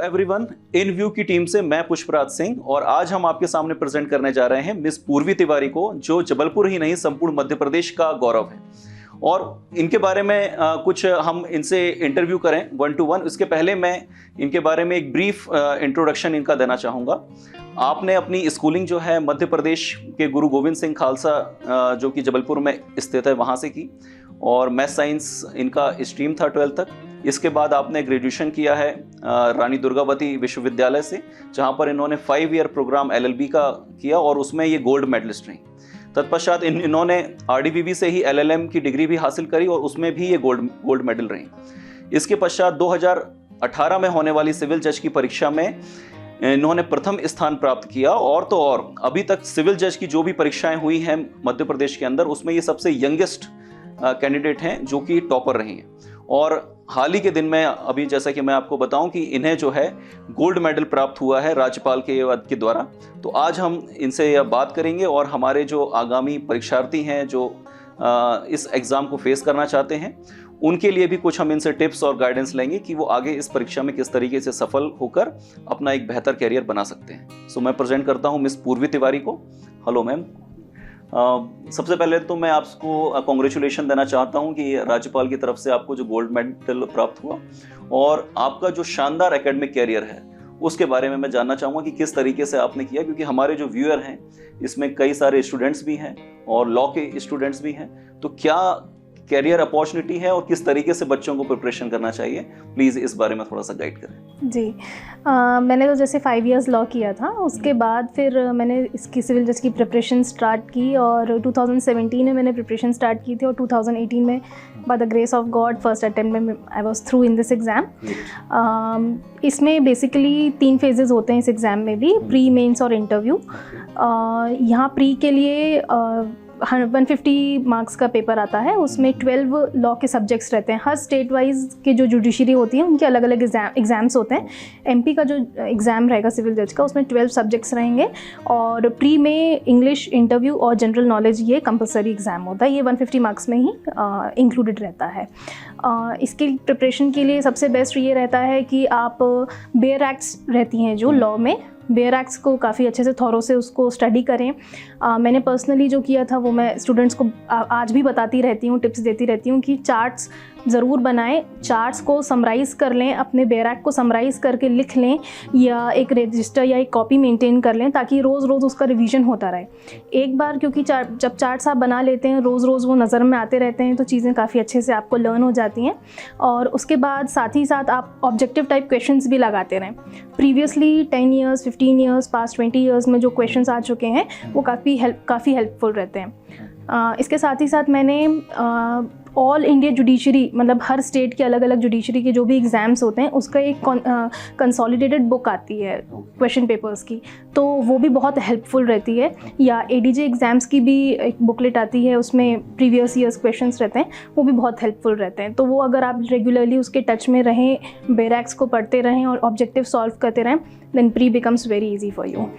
Everyone, इन view की team से मैं पुष्पराज सिंह और आज हम आपके सामने प्रेजेंट करने जा रहे हैं मिस पूर्वी तिवारी को, जो जबलपुर ही नहीं संपूर्ण मध्य प्रदेश का गौरव है। और इनके बारे में कुछ हम इनसे इंटरव्यू करें 1 to 1। इसके पहले मैं इनके बारे में एक ब्रीफ इंट्रोडक्शन इनका देना चाहूँगा। आपने अपनी स्कूलिंग जो है मध्य प्रदेश के गुरु गोविंद सिंह खालसा जो कि जबलपुर में स्थित है वहाँ से की, और मैथ साइंस इनका स्ट्रीम था 12th तक। इसके बाद आपने ग्रेजुएशन किया है रानी दुर्गावती विश्वविद्यालय से, जहाँ पर इन्होंने 5 ईयर प्रोग्राम LLB का किया और उसमें ये गोल्ड मेडलिस्ट रही। तत्पश्चात इन्होंने RDVV से ही LLM की डिग्री भी हासिल करी और उसमें भी ये गोल्ड मेडल रही। इसके पश्चात 2018 में होने वाली सिविल जज की परीक्षा में इन्होंने प्रथम स्थान प्राप्त किया। और तो और अभी तक सिविल जज की जो भी परीक्षाएं हुई हैं मध्य प्रदेश के अंदर, उसमें ये सबसे यंगेस्ट कैंडिडेट हैं जो कि टॉपर रही हैं। और हाल ही के दिन में अभी जैसा कि मैं आपको बताऊं कि इन्हें जो है गोल्ड मेडल प्राप्त हुआ है राज्यपाल के द्वारा। तो आज हम इनसे बात करेंगे और हमारे जो आगामी परीक्षार्थी हैं जो इस एग्ज़ाम को फेस करना चाहते हैं, उनके लिए भी कुछ हम इनसे टिप्स और गाइडेंस लेंगे कि वो आगे इस परीक्षा में किस तरीके से सफल होकर अपना एक बेहतर कैरियर बना सकते हैं। सो मैं प्रेजेंट करता हूँ मिस पूर्वी तिवारी को। Hello ma'am. सबसे पहले तो मैं आपको कॉन्ग्रेचुलेशन देना चाहता हूं कि राज्यपाल की तरफ से आपको जो गोल्ड मेडल प्राप्त हुआ, और आपका जो शानदार एकेडमिक कैरियर है उसके बारे में मैं जानना चाहूँगा कि किस तरीके से आपने किया, क्योंकि हमारे जो व्यूअर हैं इसमें कई सारे स्टूडेंट्स भी हैं और लॉ के स्टूडेंट्स भी हैं। तो क्या कैरियर अपॉर्चुनिटी है और किस तरीके से बच्चों को प्रिपरेशन करना चाहिए, प्लीज़ इस बारे में थोड़ा सा गाइड करें। जी, मैंने तो जैसे 5 इयर्स लॉ किया था, उसके बाद फिर मैंने इसकी सिविल जज की प्रिपरेशन स्टार्ट की और 2017 में मैंने प्रिपरेशन स्टार्ट की थी और 2018 में by the grace of God first attempt में I was through in this exam. इसमें बेसिकली 3 फेजेस होते हैं इस एग्ज़ाम में भी, प्री, मेंस और इंटरव्यू। यहाँ प्री के लिए 150 मार्क्स का पेपर आता है, उसमें 12 लॉ के सब्जेक्ट्स रहते हैं। हर स्टेट वाइज के जो जुडिशरी होती है उनके अलग अलग एग्ज़ाम्स होते हैं। MP का जो एग्ज़ाम रहेगा सिविल जज का, उसमें 12 सब्जेक्ट्स रहेंगे और प्री में इंग्लिश, इंटरव्यू और जनरल नॉलेज ये कंपलसरी एग्ज़ाम होता है। ये 150 मार्क्स में ही इंक्लूडेड रहता है। इसकी प्रिपरेशन के लिए सबसे बेस्ट ये रहता है कि आप बेयर एक्ट्स रहती हैं जो लॉ में, बेयर एक्ट्स को काफ़ी अच्छे से थॉरो से उसको स्टडी करें। मैंने पर्सनली जो किया था वो मैं स्टूडेंट्स को आज भी बताती रहती हूँ, टिप्स देती रहती हूँ कि चार्ट्स ज़रूर बनाएं, चार्ट्स को समराइज़ कर लें, अपने बेयर एक्ट को समराइज़ करके लिख लें या एक रजिस्टर या एक कॉपी मेंटेन कर लें ताकि रोज़ रोज़ उसका रिवीजन होता रहे। एक बार क्योंकि जब चार्ट्स आप बना लेते हैं, रोज़ रोज़ वो नज़र में आते रहते हैं, तो चीज़ें काफ़ी अच्छे से आपको लर्न हो जाती हैं। और उसके बाद साथ ही साथ आप ऑब्जेक्टिव टाइप क्वेश्चंस भी लगाते रहें। Previously 10 years, 15 years, past 20 years में जो क्वेश्चंस आ चुके हैं वो काफ़ी हेल्पफुल रहते हैं। इसके साथ ही साथ मैंने ऑल इंडिया जुडिशरी, मतलब हर स्टेट के अलग अलग जुडिशरी के जो भी एग्ज़ाम्स होते हैं उसका एक कंसोलिडेटेड बुक आती है क्वेश्चन पेपर्स की, तो वो भी बहुत हेल्पफुल रहती है। या ADJ एग्ज़ाम्स की भी एक बुकलेट आती है, उसमें प्रीवियस ईयर्स क्वेश्चंस रहते हैं, वो भी बहुत हेल्पफुल रहते हैं। तो वो अगर आप रेगुलरली उसके टच में रहें, बेयर एक्ट्स को पढ़ते रहें और ऑब्जेक्टिव सॉल्व करते रहें, then pre becomes very easy for you.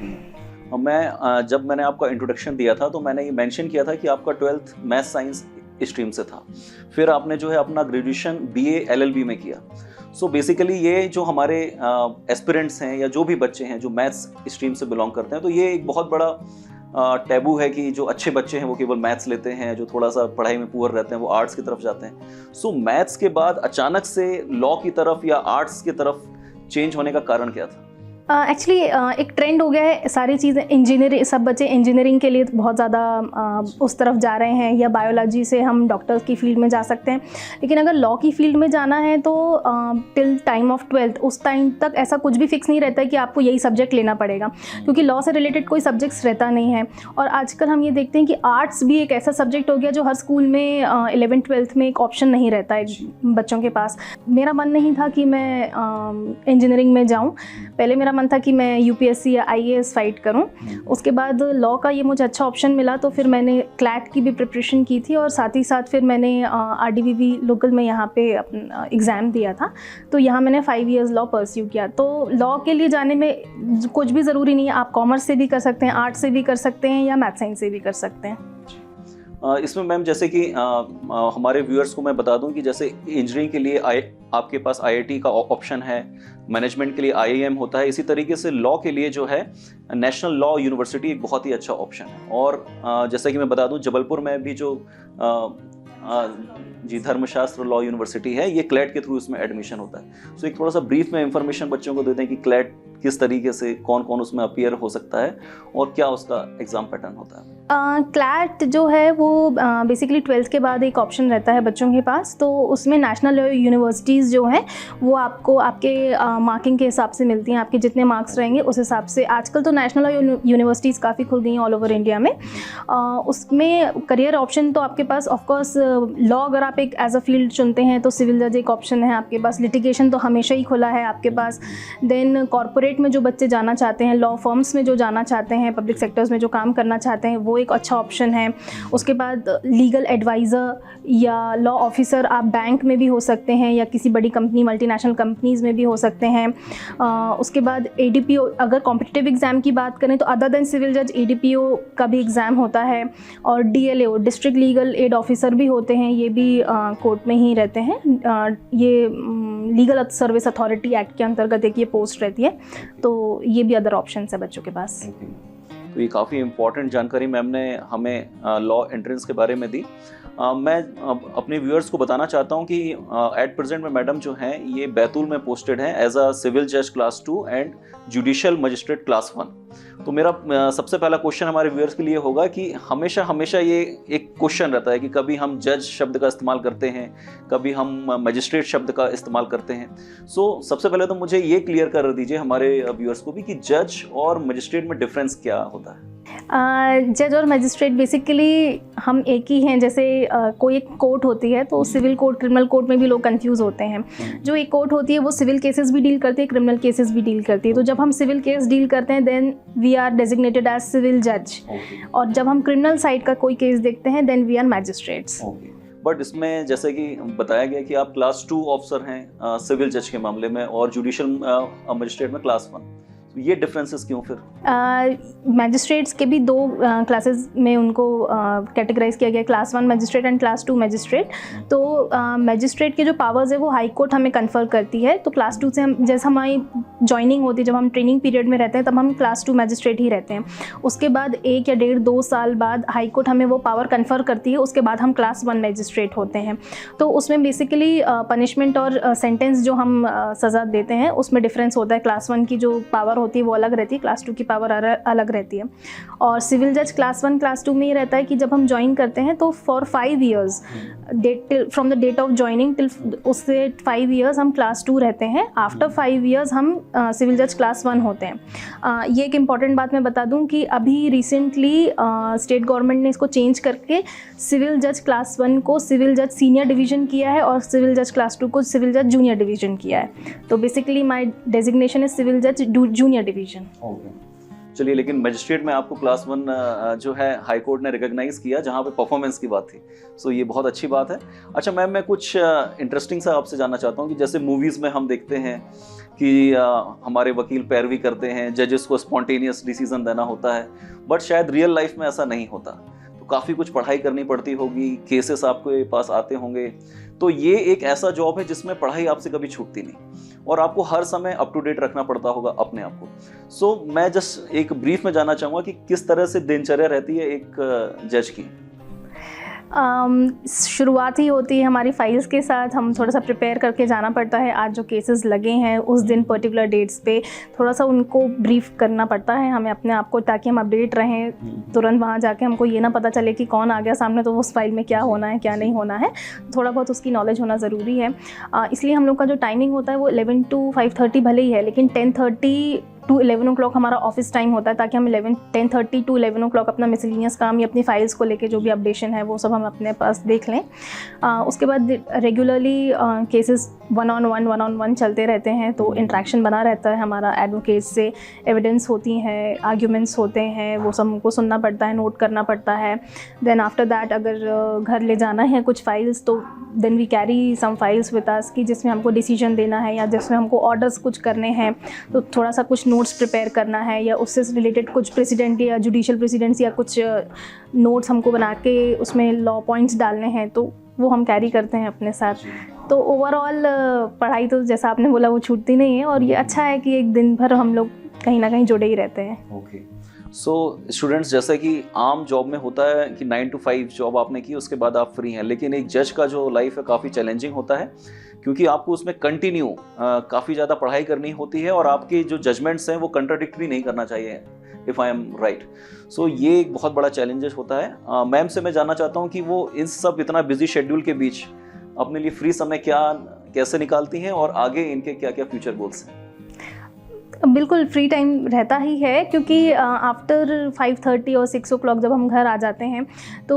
जब मैंने आपका इंट्रोडक्शन दिया था तो मैंने ये मेंशन किया था कि आपका 12th मैथ साइंस स्ट्रीम से था, फिर आपने जो है अपना ग्रेजुएशन BA LLB में किया। सो बेसिकली ये जो हमारे एस्पिरेंट्स हैं या जो भी बच्चे हैं जो मैथ्स स्ट्रीम से बिलोंग करते हैं, तो ये एक बहुत बड़ा टैबू है कि जो अच्छे बच्चे हैं वो केवल मैथ्स लेते हैं, जो थोड़ा सा पढ़ाई में पुअर रहते हैं वो आर्ट्स की तरफ जाते हैं। सो मैथ्स के बाद अचानक से लॉ की तरफ या आर्ट्स की तरफ चेंज होने का कारण क्या था? एक्चुअली एक ट्रेंड हो गया है, सारी चीज़ें इंजीनियरिंग, सब बच्चे इंजीनियरिंग के लिए बहुत ज़्यादा उस तरफ जा रहे हैं, या बायोलॉजी से हम डॉक्टर्स की फील्ड में जा सकते हैं। लेकिन अगर लॉ की फील्ड में जाना है तो टिल टाइम ऑफ 12th उस टाइम तक ऐसा कुछ भी फिक्स नहीं रहता है कि आपको यही सब्जेक्ट लेना पड़ेगा, क्योंकि लॉ से रिलेटेड कोई सब्जेक्ट्स रहता नहीं है। और आजकल हम ये देखते हैं कि आर्ट्स भी एक ऐसा सब्जेक्ट हो गया जो हर स्कूल में 11th 12th में एक ऑप्शन नहीं रहता है बच्चों के पास। मेरा मन नहीं था कि मैं इंजीनियरिंग में जाऊँ, पहले मेरा मन था कि मैं UPSC या IAS फाइट करूं। उसके बाद लॉ का ये मुझे अच्छा ऑप्शन मिला, तो फिर मैंने क्लैट की भी प्रिपरेशन की थी और साथ ही साथ फिर मैंने RDVV लोकल में यहाँ पे एग्ज़ाम दिया था। तो यहाँ मैंने 5 इयर्स लॉ परस्यू किया। तो लॉ के लिए जाने में कुछ भी ज़रूरी नहीं है, आप कॉमर्स से भी कर सकते हैं, आर्ट्स से भी कर सकते हैं या मैथ साइंस से भी कर सकते हैं। इसमें मैम जैसे कि हमारे व्यूअर्स को मैं बता दूं कि जैसे इंजीनियरिंग के लिए आपके पास आईआईटी का ऑप्शन है, मैनेजमेंट के लिए आईआईएम होता है, इसी तरीके से लॉ के लिए जो है नेशनल लॉ यूनिवर्सिटी एक बहुत ही अच्छा ऑप्शन है। और जैसा कि मैं बता दूं जबलपुर में भी जो जी धर्मशास्त्र लॉ यूनिवर्सिटी है, ये क्लैट के थ्रू इसमें एडमिशन होता है। सो एक थोड़ा सा ब्रीफ में इंफॉर्मेशन बच्चों को देते हैं कि क्लैट किस तरीके से कौन कौन उसमें अपीयर हो सकता है और क्या उसका एग्ज़ाम पैटर्न होता है। क्लैट जो है वो बेसिकली 12th के बाद एक ऑप्शन रहता है बच्चों के पास, तो उसमें नेशनल यूनिवर्सिटीज़ जो हैं वो आपको आपके मार्किंग के हिसाब से मिलती हैं, आपके जितने मार्क्स रहेंगे उस हिसाब से। आजकल तो नेशनल यूनिवर्सिटीज़ काफ़ी खुल गई हैं ऑल ओवर इंडिया में। उसमें करियर ऑप्शन तो आपके पास ऑफकोर्स लॉ अगर आप एक एज अ फील्ड चुनते हैं तो सिविल जज एक ऑप्शन है आपके पास, लिटिगेशन तो हमेशा ही खुला है आपके पास। देन कॉर्पोरेट में जो बच्चे जाना चाहते हैं, लॉ फर्म्स में जो जाना चाहते हैं, पब्लिक सेक्टर्स में जो काम करना चाहते हैं, वो एक अच्छा ऑप्शन है। उसके बाद लीगल एडवाइज़र या लॉ ऑफिसर आप बैंक में भी हो सकते हैं या किसी बड़ी कंपनी मल्टीनेशनल कंपनीज़ में भी हो सकते हैं। उसके बाद एडीपीओ, अगर कॉम्पिटिटिव एग्ज़ाम की बात करें तो अदर देन सिविल जज एडीपीओ का भी एग्ज़ाम होता है। और डीएलएओ डिस्ट्रिक्ट लीगल एड ऑफिसर भी होते हैं, ये भी कोर्ट में ही रहते हैं। ये लीगल सर्विस अथॉरिटी एक्ट के अंतर्गत एक ये पोस्ट रहती है, तो ये भी अदर ऑप्शन है बच्चों के पास। तो ये काफ़ी इम्पॉर्टेंट जानकारी मैम ने हमें लॉ एंट्रेंस के बारे में दी। मैं अपने व्यूअर्स को बताना चाहता हूँ कि एट प्रेजेंट में मैडम जो हैं ये बैतूल में पोस्टेड हैं एज अ सिविल जज class 2 and judicial magistrate class 1। तो मेरा सबसे पहला क्वेश्चन हमारे व्यूअर्स के लिए होगा कि हमेशा ये एक क्वेश्चन रहता है कि कभी हम जज शब्द का इस्तेमाल करते हैं, कभी हम मजिस्ट्रेट शब्द का इस्तेमाल करते हैं। सो सबसे पहले तो मुझे ये क्लियर कर दीजिए हमारे व्यूअर्स को भी कि जज और मजिस्ट्रेट में डिफरेंस क्या होता है। जज और मजिस्ट्रेट बेसिकली हम एक ही हैं। जैसे कोई एक कोर्ट होती है तो सिविल कोर्ट, क्रिमिनल कोर्ट में भी लोग कंफ्यूज होते हैं। जो एक कोर्ट होती है वो सिविल केसेस भी डील करती है, क्रिमिनल केसेस भी डील करती है। तो जब हम सिविल केस डील करते हैं then we are designated as civil जज, और जब हम क्रिमिनल साइड का कोई केस देखते हैं then we are magistrates. But इसमें जैसे कि बताया गया कि आप क्लास 2 ऑफिसर हैं सिविल जज के मामले में और जुडिशियल मजिस्ट्रेट में क्लास 1। तो ये डिफरेंसेस क्यों फिर? मैजिस्ट्रेट्स के भी दो क्लासेस में उनको कैटेगराइज किया गया, class 1 magistrate and class 2 magistrate. तो मैजिस्ट्रेट के जो पावर्स है वो हाई कोर्ट हमें कन्फर करती है। तो क्लास 2 से हम, जैसे हमारी जॉइनिंग होती है, जब हम ट्रेनिंग पीरियड में रहते हैं तब हम क्लास 2 मैजिस्ट्रेट ही रहते हैं। उसके बाद 1 या 1.5-2 साल बाद हाई कोर्ट हमें वो पावर कन्फर करती है, उसके बाद हम क्लास 1 मैजिस्ट्रेट होते हैं। तो उसमें बेसिकली पनिशमेंट और सेंटेंस जो हम सज़ा देते हैं उसमें डिफरेंस होता है। क्लास 1 की जो पावर होती है वो अलग रहती है, क्लास 2 की पावर अलग रहती है। और सिविल जज क्लास 1 क्लास 2 में ये रहता है कि जब हम ज्वाइन करते हैं तो for 5 years from the date of joining till उससे 5 ईयर्स हम क्लास 2 रहते हैं। आफ्टर 5 ईयर्स हम सिविल जज क्लास 1 होते हैं। ये एक इम्पॉर्टेंट बात मैं बता दूं कि अभी रिसेंटली स्टेट गवर्नमेंट ने इसको चेंज करके सिविल जज क्लास 1 को सिविल जज सीनियर डिवीज़न किया है और सिविल जज क्लास 2 को सिविल जज जूनियर डिवीज़न किया है। तो basically my designation is civil जज जूनियर डिवीज़न। चलिए, लेकिन मजिस्ट्रेट में आपको क्लास 1 जो है हाई कोर्ट ने रिकॉग्नाइज किया, जहाँ पे परफॉर्मेंस की बात थी। सो ये बहुत अच्छी बात है। अच्छा मैम, मैं कुछ इंटरेस्टिंग सा आपसे जानना चाहता हूँ कि जैसे मूवीज़ में हम देखते हैं कि हमारे वकील पैरवी करते हैं, जजेस को स्पॉन्टेनियस डिसीजन देना होता है, बट शायद रियल लाइफ में ऐसा नहीं होता। तो काफ़ी कुछ पढ़ाई करनी पड़ती होगी, केसेस आपके पास आते होंगे। तो ये एक ऐसा जॉब है जिसमें पढ़ाई आपसे कभी छूटती नहीं और आपको हर समय अप टू डेट रखना पड़ता होगा अपने आप को। सो मैं जस्ट एक ब्रीफ में जानना चाहूँगा कि किस तरह से दिनचर्या रहती है एक जज की। शुरुआत ही होती है हमारी फाइल्स के साथ। हम थोड़ा सा प्रिपेयर करके जाना पड़ता है। आज जो केसेस लगे हैं उस दिन पर्टिकुलर डेट्स पे थोड़ा सा उनको ब्रीफ करना पड़ता है हमें अपने आप को, ताकि हम अपडेट रहें। तुरंत वहाँ जाके हमको ये ना पता चले कि कौन आ गया सामने तो उस फाइल में क्या होना है क्या नहीं होना है। थोड़ा बहुत उसकी नॉलेज होना ज़रूरी है। इसलिए हम लोग का जो टाइमिंग होता है वो 11 to 5:30 भले ही है, लेकिन 10:30 to 11 o'clock हमारा ऑफिस टाइम होता है, ताकि हम 10:30 to 11 o'clock अपना मिसलिनियस काम या अपनी फाइल्स को लेके जो भी अपडेशन है वो सब हम अपने पास देख लें। उसके बाद रेगुलरली केसेस 1-on-1 चलते रहते हैं, तो इंट्रैक्शन बना रहता है हमारा एडवोकेट से। एविडेंस होती हैं, आर्ग्यूमेंट्स होते हैं, वो सब हमको सुनना पड़ता है, नोट करना पड़ता है। देन आफ्टर दैट अगर घर ले जाना है कुछ फाइल्स तो then we carry some files with us कि जिसमें हमको डिसीजन देना है या जिसमें हमको ऑर्डर्स कुछ करने हैं, तो थोड़ा सा कुछ नोट नोट्स प्रिपेयर करना है या उससे रिलेटेड कुछ प्रेसिडेंट या जुडिशियल प्रेसिडेंट्स या कुछ नोट्स हमको बना के उसमें लॉ पॉइंट्स डालने हैं, तो वो हम कैरी करते हैं अपने साथ। तो ओवरऑल पढ़ाई तो जैसा आपने बोला वो छूटती नहीं है, और ये अच्छा है कि एक दिन भर हम लोग कहीं ना कहीं जुड़े ही रहते हैं। ओके, सो स्टूडेंट्स, जैसा कि आम जॉब में होता है कि 9 to 5 जॉब आपने की, उसके बाद आप फ्री हैं, लेकिन एक जज का जो लाइफ है काफ़ी चैलेंजिंग होता है, क्योंकि आपको उसमें कंटिन्यू काफ़ी ज़्यादा पढ़ाई करनी होती है और आपके जो जजमेंट्स हैं वो कंट्राडिक्टरी नहीं करना चाहिए, इफ़ आई एम राइट। सो ये एक बहुत बड़ा चैलेंजेस होता है। मैम से मैं जानना चाहता हूँ कि वो इन सब इतना बिजी शेड्यूल के बीच अपने लिए फ्री समय कैसे निकालती हैं और आगे इनके क्या क्या फ्यूचर गोल्स हैं? बिल्कुल फ्री टाइम रहता ही है, क्योंकि आफ्टर 5:30 और 6 o'clock जब हम घर आ जाते हैं तो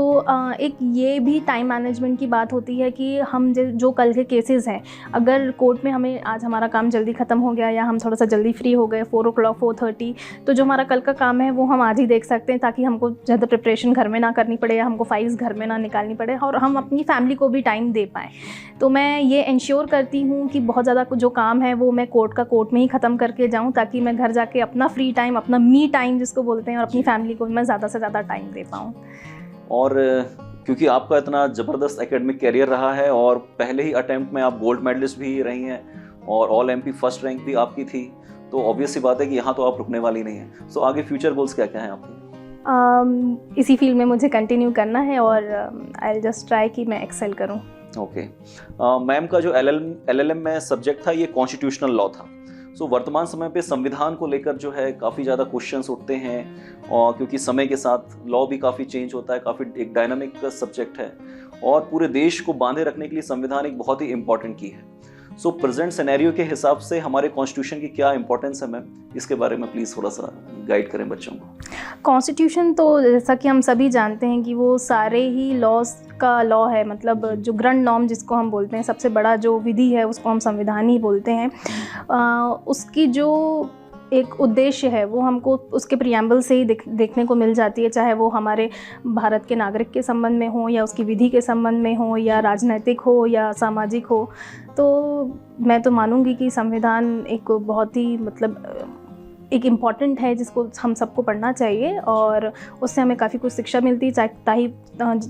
एक ये भी टाइम मैनेजमेंट की बात होती है कि हम जो कल के केसेस हैं, अगर कोर्ट में हमें आज हमारा काम जल्दी ख़त्म हो गया या हम थोड़ा सा जल्दी फ्री हो गए 4 o'clock 4:30, तो जो हमारा कल का काम है वो हम आज ही देख सकते हैं, ताकि हमको ज़्यादा प्रिपरेशन घर में ना करनी पड़े या हमको फाइल्स घर में ना निकालनी पड़े और हम अपनी फैमिली को भी टाइम दे पाएँ। तो मैं ये इंश्योर करती हूँ कि बहुत ज़्यादा जो काम है वो मैं कोर्ट में ही ख़त्म करके जाऊँ, ताकि मैं घर जाके अपना फ्री टाइम, अपना मी टाइम जिसको बोलते हैं, और अपनी फैमिली को मैं ज़्यादा से ज़्यादा टाइम दे पाऊँ। और क्योंकि आपका इतना ज़बरदस्त एकेडमिक कैरियर रहा है और पहले ही अटेम्प्ट में आप गोल्ड मेडलिस्ट भी रही हैं और ऑल MP फर्स्ट रैंक भी आपकी थी, तो ऑब्वियस सी बात है कि यहाँ तो आप रुकने वाली नहीं हैं। सो आगे फ्यूचर गोल्स क्या क्या हैं आपके? इसी फील्ड में मुझे कंटिन्यू करना है और आई विल जस्ट ट्राई कि मैं एक्सेल करूँ। ओके, मैम का जो LLM में सब्जेक्ट था ये कॉन्स्टिट्यूशनल लॉ था। सो वर्तमान समय पे संविधान को लेकर जो है काफ़ी ज़्यादा क्वेश्चंस उठते हैं, और क्योंकि समय के साथ लॉ भी काफ़ी चेंज होता है, काफ़ी एक डायनामिक सब्जेक्ट है और पूरे देश को बांधे रखने के लिए संविधान एक बहुत ही इम्पॉर्टेंट की है। सो प्रेजेंट सिनेरियो के हिसाब से हमारे कॉन्स्टिट्यूशन की क्या इंपॉर्टेंस है मैम, इसके बारे में प्लीज़ थोड़ा सा गाइड करें बच्चों को। कॉन्स्टिट्यूशन तो जैसा कि हम सभी जानते हैं कि वो सारे ही लॉज का लॉ है, मतलब जो ग्रैंड नॉर्म जिसको हम बोलते हैं, सबसे बड़ा जो विधि है उसको हम संविधान ही बोलते हैं। उसकी जो एक उद्देश्य है वो हमको उसके प्रियम्बल से ही देखने को मिल जाती है, चाहे वो हमारे भारत के नागरिक के संबंध में हो या उसकी विधि के संबंध में हो या राजनैतिक हो या सामाजिक हो। तो मैं तो मानूंगी कि संविधान एक बहुत ही मतलब एक इम्पॉर्टेंट है जिसको हम सबको पढ़ना चाहिए, और उससे हमें काफ़ी कुछ शिक्षा मिलती है, चाहे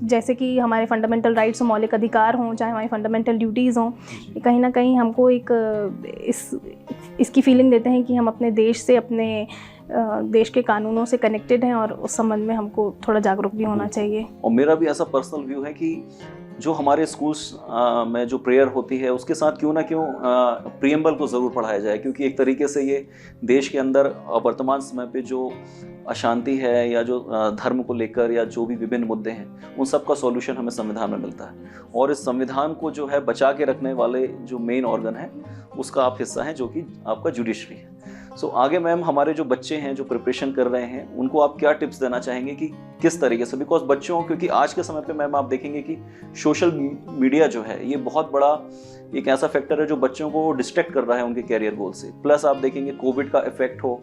जैसे कि हमारे फंडामेंटल राइट्स और मौलिक अधिकार हों, चाहे हमारी फंडामेंटल ड्यूटीज़ हों, कहीं ना कहीं हमको एक इसकी फीलिंग देते हैं कि हम अपने देश से, अपने देश के कानूनों से कनेक्टेड हैं और उस संबंध में हमको थोड़ा जागरूक भी होना चाहिए। और मेरा भी ऐसा पर्सनल व्यू है कि जो हमारे स्कूल्स में जो प्रेयर होती है उसके साथ क्यों ना क्यों प्रियम्बल को ज़रूर पढ़ाया जाए, क्योंकि एक तरीके से ये देश के अंदर वर्तमान समय पे जो अशांति है या जो धर्म को लेकर या जो भी विभिन्न मुद्दे हैं उन सब का सॉल्यूशन हमें संविधान में मिलता है, और इस संविधान को जो है बचा के रखने वाले जो मेन ऑर्गन है उसका आप हिस्सा हैं, जो कि आपका जुडिशरी है। सो आगे मैम हमारे जो बच्चे हैं जो प्रिपरेशन कर रहे हैं उनको आप क्या टिप्स देना चाहेंगे कि किस तरीके से, बिकॉज बच्चों, क्योंकि आज के समय पे मैम आप देखेंगे कि सोशल मीडिया जो है ये बहुत बड़ा एक ऐसा फैक्टर है जो बच्चों को डिस्ट्रैक्ट कर रहा है उनके कैरियर गोल से। प्लस आप देखेंगे कोविड का इफेक्ट हो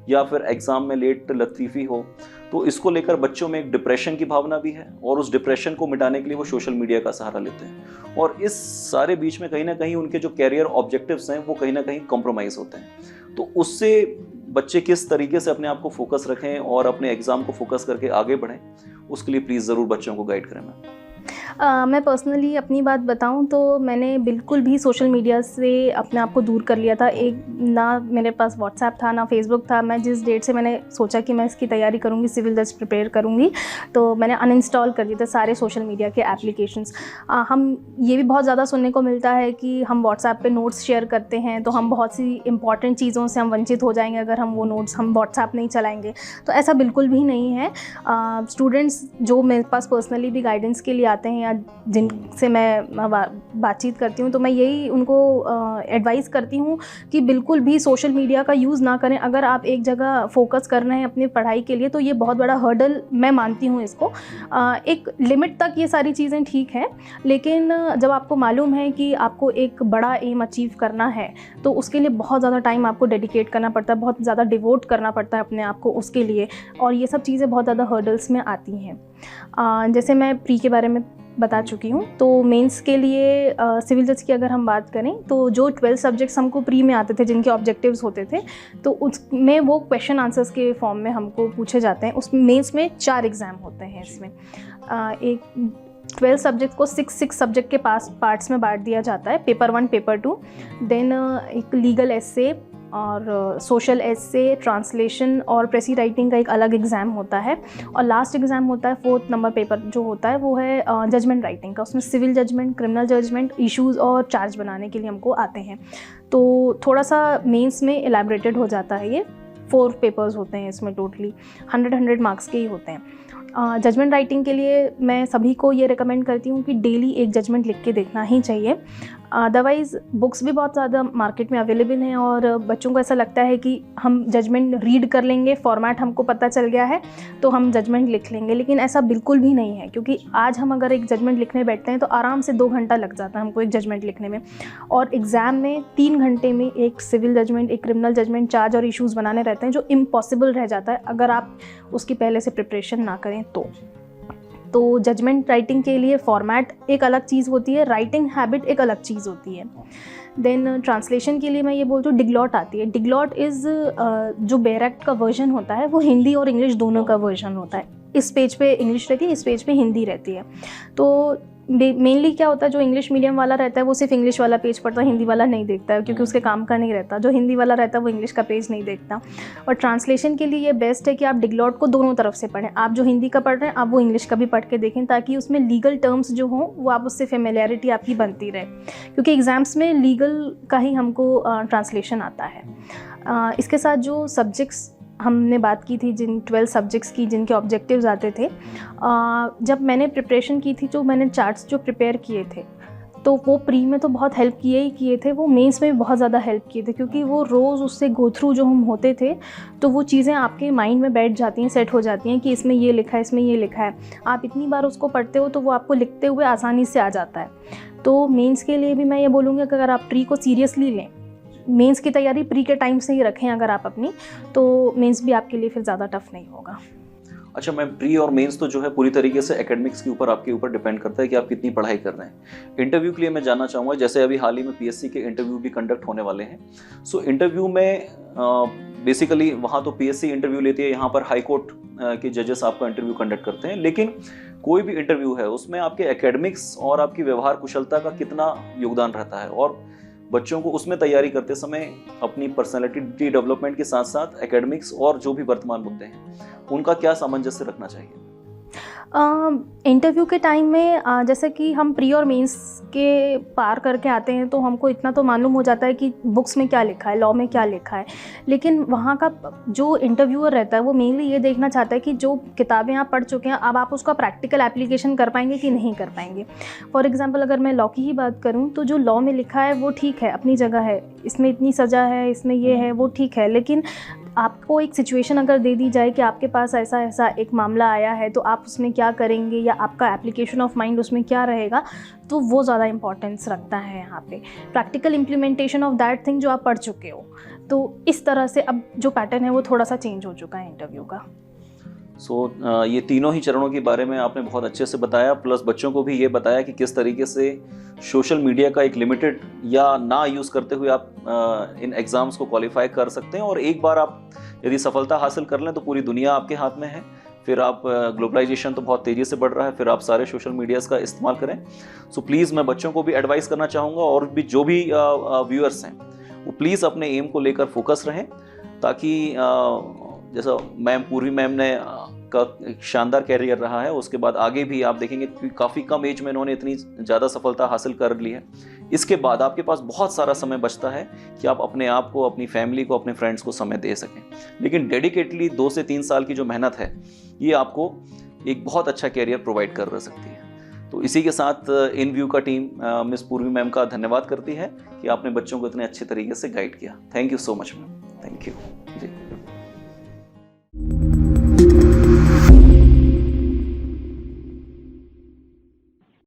या फिर एग्जाम में लेट लतीफ़ी हो, तो इसको लेकर बच्चों में एक डिप्रेशन की भावना भी है, और उस डिप्रेशन को मिटाने के लिए वो सोशल मीडिया का सहारा लेते हैं, और इस सारे बीच में कहीं ना कहीं उनके जो कैरियर ऑब्जेक्टिव्स हैं वो कहीं ना कहीं कॉम्प्रोमाइज़ होते हैं। तो उससे बच्चे किस तरीके से अपने आप को फोकस रखें और अपने एग्ज़ाम को फोकस करके आगे बढ़ें, उसके लिए प्लीज़ ज़रूर बच्चों को गाइड करें मैम। मैं पर्सनली अपनी बात बताऊं तो मैंने बिल्कुल भी सोशल मीडिया से अपने आप को दूर कर लिया था। एक ना मेरे पास व्हाट्सएप था ना फेसबुक था। मैं जिस डेट से मैंने सोचा कि मैं इसकी तैयारी करूंगी, सिविल जज प्रिपेयर करूंगी, तो मैंने अनइंस्टॉल कर दिए थे सारे सोशल मीडिया के एप्लीकेशंस। हम ये भी बहुत ज़्यादा सुनने को मिलता है कि हम व्हाट्सएप पे नोट्स शेयर करते हैं तो हम बहुत सी इंपॉर्टेंट चीज़ों से हम वंचित हो जाएंगे अगर हम वो नोट्स हम व्हाट्सएप नहीं चलाएंगे। तो ऐसा बिल्कुल भी नहीं है। स्टूडेंट्स जो मेरे पास पर्सनली भी गाइडेंस के लिए आते हैं या जिनसे मैं बातचीत करती हूँ, तो मैं यही उनको एडवाइस करती हूँ कि बिल्कुल भी सोशल मीडिया का यूज़ ना करें। अगर आप एक जगह फोकस कर रहे हैं अपनी पढ़ाई के लिए तो ये बहुत बड़ा हर्डल मैं मानती हूँ इसको। एक लिमिट तक ये सारी चीज़ें ठीक है, लेकिन जब आपको मालूम है कि आपको एक बड़ा एम अचीव करना है तो उसके लिए बहुत ज़्यादा टाइम आपको डेडिकेट करना पड़ता है, बहुत ज़्यादा डिवोट करना पड़ता है अपने आप को उसके लिए, और ये सब चीज़ें बहुत ज़्यादा हर्डल्स में आती हैं। जैसे मैं प्री के बारे में बता चुकी हूँ, तो मेंस के लिए सिविल जज की अगर हम बात करें तो जो 12 सब्जेक्ट्स हमको प्री में आते थे जिनके ऑब्जेक्टिव्स होते थे, तो उसमें वो क्वेश्चन आंसर्स के फॉर्म में हमको पूछे जाते हैं। उसमें मेंस में 4 एग्ज़ाम होते हैं। इसमें एक 12 सब्जेक्ट को 6 सब्जेक्ट के पार्ट्स में बांट दिया जाता है, पेपर 1, पेपर 2, देन एक लीगल एस्से और सोशल एस्से, ट्रांसलेशन और प्रेसी राइटिंग का एक अलग एग्ज़ाम होता है, और लास्ट एग्ज़ाम होता है 4th नंबर पेपर जो होता है वो है जजमेंट राइटिंग का। उसमें civil judgement, criminal judgement, issues और चार्ज बनाने के लिए हमको आते हैं। तो थोड़ा सा मेंस में एलैबोरेटेड हो जाता है। ये 4 पेपर्स होते हैं इसमें, टोटली 100 मार्क्स के ही होते हैं। जजमेंट राइटिंग के लिए मैं सभी को ये रिकमेंड करती हूँ कि डेली एक जजमेंट लिख के देखना ही चाहिए। अदरवाइज़ बुक्स भी बहुत ज़्यादा मार्केट में अवेलेबल हैं और बच्चों को ऐसा लगता है कि हम जजमेंट रीड कर लेंगे, फॉर्मेट हमको पता चल गया है तो हम जजमेंट लिख लेंगे, लेकिन ऐसा बिल्कुल भी नहीं है। क्योंकि आज हम अगर एक जजमेंट लिखने बैठते हैं तो आराम से 2 घंटा लग जाता है हमको एक जजमेंट लिखने में, और एग्ज़ाम में 3 घंटे में एक सिविल जजमेंट, एक क्रिमिनल जजमेंट, चार्ज और इश्यूज़ बनाने रहते हैं जो इम्पॉसिबल रह जाता है अगर आप उसकी पहले से प्रिपरेशन ना करें तो जजमेंट राइटिंग के लिए फॉर्मेट एक अलग चीज़ होती है, राइटिंग हैबिट एक अलग चीज़ होती है। देन ट्रांसलेशन के लिए मैं ये बोलती हूँ डिग्लॉट आती है। डिग्लॉट इज़ जो बेरेक्ट का वर्जन होता है वो हिंदी और इंग्लिश दोनों का वर्जन होता है। इस पेज पे इंग्लिश रहती है, इस पेज पे हिंदी रहती है। तो मेनली क्या होता है, जो इंग्लिश मीडियम वाला रहता है वो सिर्फ इंग्लिश वाला पेज पढ़ता है, हिंदी वाला नहीं देखता है क्योंकि उसके काम का नहीं रहता। जो हिंदी वाला रहता है वो इंग्लिश का पेज नहीं देखता। और ट्रांसलेशन के लिए ये बेस्ट है कि आप डिग्लॉट को दोनों तरफ से पढ़ें। आप जो हिंदी का पढ़ रहे हैं आप वो इंग्लिश का भी पढ़ के देखें, ताकि उसमें लीगल टर्म्स जो हों वो आप उससे फेमिलियरिटी आपकी बनती रहे, क्योंकि एग्ज़ाम्स में लीगल का ही हमको ट्रांसलेशन आता है। इसके साथ जो सब्जेक्ट्स हमने बात की थी, जिन 12 सब्जेक्ट्स की जिनके ऑब्जेक्टिव्स आते थे, जब मैंने प्रिपरेशन की थी तो मैंने चार्ट्स जो प्रिपेयर किए थे तो वो प्री में तो बहुत हेल्प किए थे, वो मेंस में भी बहुत ज़्यादा हेल्प किए थे, क्योंकि वो रोज़ उससे गो थ्रू जो हम होते थे तो वो चीज़ें आपके माइंड में बैठ जाती हैं, सेट हो जाती हैं कि इसमें ये लिखा है, इसमें ये लिखा है। आप इतनी बार उसको पढ़ते हो तो वो आपको लिखते हुए आसानी से आ जाता है। तो मेंस के लिए भी मैं ये बोलूँगी कि अगर आप प्री को सीरियसली लें, मेंस की तैयारी प्री के टाइम से ही रखें अगर आप अपनी, तो मेंस भी आपके लिए फिर ज़्यादा टफ नहीं होगा। अच्छा मैम, प्री और मेंस तो जो है पूरी तरीके से एकेडमिक्स के ऊपर आपके ऊपर डिपेंड करता है कि आप कितनी पढ़ाई कर रहे हैं। इंटरव्यू के लिए मैं जानना चाहूँगा, जैसे अभी हाल ही में पीएससी के इंटरव्यू भी कंडक्ट होने वाले हैं। सो इंटरव्यू में बेसिकली वहाँ तो पीएससी इंटरव्यू लेती है, यहाँ पर हाई कोर्ट के जजेस आपका इंटरव्यू कंडक्ट करते हैं। लेकिन कोई भी इंटरव्यू है उसमें आपके एकेडमिक्स और आपकी व्यवहार कुशलता का कितना योगदान रहता है, और बच्चों को उसमें तैयारी करते समय अपनी पर्सनैलिटी डेवलपमेंट के साथ साथ एकेडमिक्स और जो भी वर्तमान मुद्दे हैं उनका क्या सामंजस्य रखना चाहिए? इंटरव्यू के टाइम में जैसे कि हम प्री और मेंस के पार करके आते हैं तो हमको इतना तो मालूम हो जाता है कि बुक्स में क्या लिखा है, लॉ में क्या लिखा है, लेकिन वहाँ का जो इंटरव्यूअर रहता है वो मेनली ये देखना चाहता है कि जो किताबें आप पढ़ चुके हैं अब आप उसका प्रैक्टिकल एप्लीकेशन कर पाएंगे कि नहीं कर पाएंगे। फॉर एग्जांपल अगर मैं लॉ की ही बात करूँ तो जो लॉ में लिखा है वो ठीक है, अपनी जगह है, इसमें इतनी सज़ा है, इसमें ये है, वो ठीक है, लेकिन आपको एक सिचुएशन अगर दे दी जाए कि आपके पास ऐसा ऐसा एक मामला आया है तो आप उसमें क्या करेंगे या आपका एप्लीकेशन ऑफ माइंड उसमें क्या रहेगा, तो वो ज़्यादा इंपॉर्टेंस रखता है यहाँ पे, practical implementation of that thing जो आप पढ़ चुके हो। तो इस तरह से अब जो पैटर्न है वो थोड़ा सा चेंज हो चुका है इंटरव्यू का। ये तीनों ही चरणों के बारे में आपने बहुत अच्छे से बताया, प्लस बच्चों को भी ये बताया कि किस तरीके से सोशल मीडिया का एक लिमिटेड या ना यूज़ करते हुए आप इन एग्ज़ाम्स को क्वालिफाई कर सकते हैं, और एक बार आप यदि सफलता हासिल कर लें तो पूरी दुनिया आपके हाथ में है। फिर आप ग्लोबलाइजेशन तो बहुत तेज़ी से बढ़ रहा है, फिर आप सारे सोशल मीडियाज़ का इस्तेमाल करें। सो प्लीज़ मैं बच्चों को भी एडवाइस करना चाहूँगा, और भी जो भी व्यूअर्स हैं वो प्लीज़ अपने एम को लेकर फोकस रहें, ताकि जैसा पूर्वी मैम ने का शानदार कैरियर रहा है, उसके बाद आगे भी आप देखेंगे कि काफ़ी कम एज में इन्होंने इतनी ज़्यादा सफलता हासिल कर ली है। इसके बाद आपके पास बहुत सारा समय बचता है कि आप अपने आप को, अपनी फैमिली को, अपने फ्रेंड्स को समय दे सकें, लेकिन डेडिकेटली 2 से 3 साल की जो मेहनत है ये आपको एक बहुत अच्छा कैरियर प्रोवाइड कर सकती है। तो इसी के साथ इन व्यू का टीम मिस पूर्वी मैम का धन्यवाद करती है कि आपने बच्चों को इतने अच्छे तरीके से गाइड किया। Thank you so much ma'am, thank you ji.